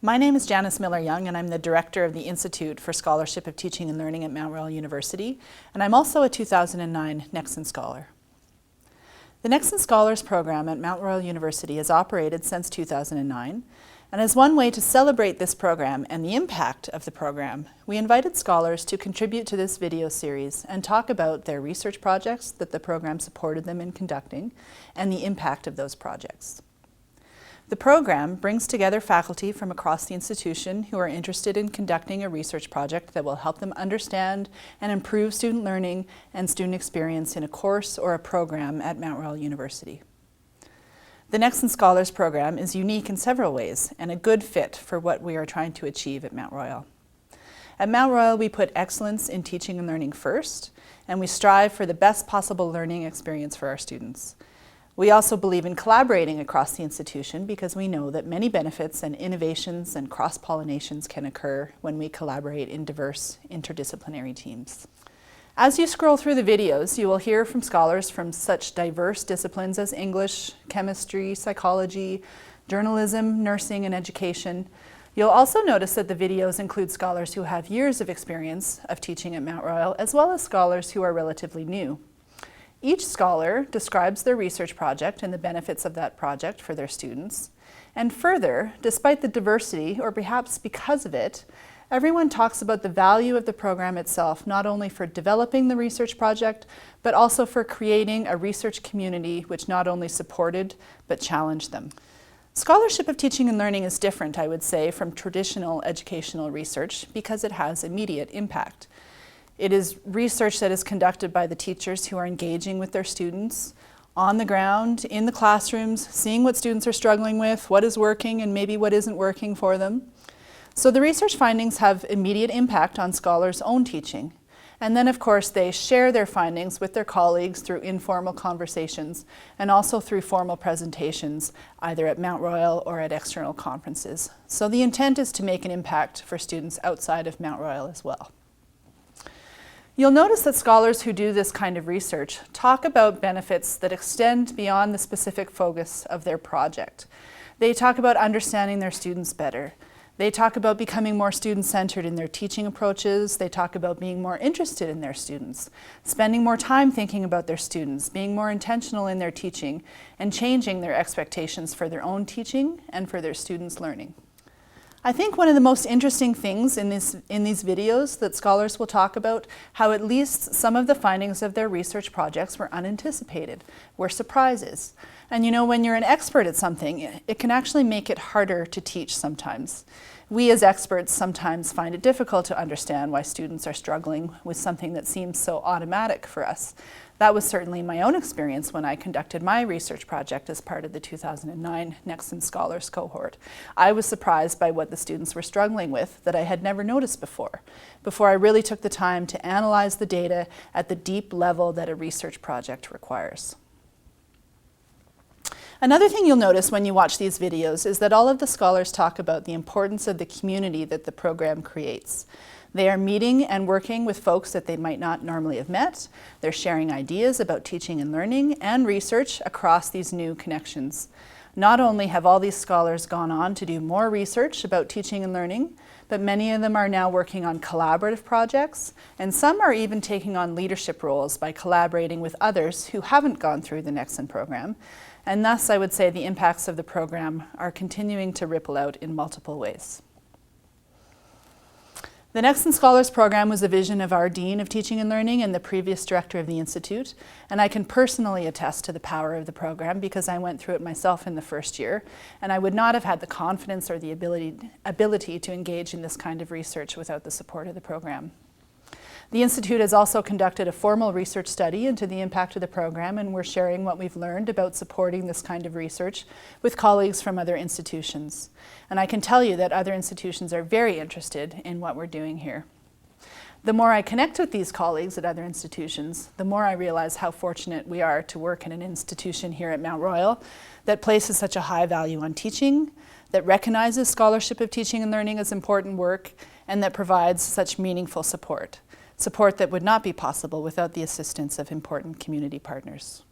My name is Janice Miller-Young, and I'm the Director of the Institute for Scholarship of Teaching and Learning at Mount Royal University, and I'm also a 2009 Nexen Scholar. The Nexen Scholars Program at Mount Royal University has operated since 2009, and as one way to celebrate this program and the impact of the program, we invited scholars to contribute to this video series and talk about their research projects that the program supported them in conducting and the impact of those projects. The program brings together faculty from across the institution who are interested in conducting a research project that will help them understand and improve student learning and student experience in a course or a program at Mount Royal University. The Nexen Scholars Program is unique in several ways and a good fit for what we are trying to achieve at Mount Royal. At Mount Royal, we put excellence in teaching and learning first, and we strive for the best possible learning experience for our students. We also believe in collaborating across the institution because we know that many benefits and innovations and cross-pollinations can occur when we collaborate in diverse interdisciplinary teams. As you scroll through the videos, you will hear from scholars from such diverse disciplines as English, chemistry, psychology, journalism, nursing, and education. You'll also notice that the videos include scholars who have years of experience of teaching at Mount Royal, as well as scholars who are relatively new. Each scholar describes their research project and the benefits of that project for their students. And further, despite the diversity, or perhaps because of it, everyone talks about the value of the program itself, not only for developing the research project, but also for creating a research community which not only supported, but challenged them. Scholarship of teaching and learning is different, I would say, from traditional educational research because it has immediate impact. It is research that is conducted by the teachers who are engaging with their students on the ground, in the classrooms, seeing what students are struggling with, what is working and maybe what isn't working for them. So the research findings have immediate impact on scholars' own teaching. And then, of course, they share their findings with their colleagues through informal conversations and also through formal presentations, either at Mount Royal or at external conferences. So the intent is to make an impact for students outside of Mount Royal as well. You'll notice that scholars who do this kind of research talk about benefits that extend beyond the specific focus of their project. They talk about understanding their students better. They talk about becoming more student-centered in their teaching approaches. They talk about being more interested in their students, spending more time thinking about their students, being more intentional in their teaching, and changing their expectations for their own teaching and for their students' learning. I think one of the most interesting things in these videos that scholars will talk about how at least some of the findings of their research projects were unanticipated, were surprises. And you know, when you're an expert at something, it can actually make it harder to teach sometimes. We as experts sometimes find it difficult to understand why students are struggling with something that seems so automatic for us. That was certainly my own experience when I conducted my research project as part of the 2009 Nexen Scholars cohort. I was surprised by what the students were struggling with that I had never noticed before I really took the time to analyze the data at the deep level that a research project requires. Another thing you'll notice when you watch these videos is that all of the scholars talk about the importance of the community that the program creates. They are meeting and working with folks that they might not normally have met. They're sharing ideas about teaching and learning and research across these new connections. Not only have all these scholars gone on to do more research about teaching and learning, but many of them are now working on collaborative projects, and some are even taking on leadership roles by collaborating with others who haven't gone through the Nexen program. And thus, I would say the impacts of the program are continuing to ripple out in multiple ways. The Nexen Scholars Program was a vision of our Dean of Teaching and Learning and the previous director of the Institute, and I can personally attest to the power of the program because I went through it myself in the first year, and I would not have had the confidence or the ability to engage in this kind of research without the support of the program. The Institute has also conducted a formal research study into the impact of the program, and we're sharing what we've learned about supporting this kind of research with colleagues from other institutions. And I can tell you that other institutions are very interested in what we're doing here. The more I connect with these colleagues at other institutions, the more I realize how fortunate we are to work in an institution here at Mount Royal that places such a high value on teaching, that recognizes scholarship of teaching and learning as important work, and that provides such meaningful support. Support that would not be possible without the assistance of important community partners.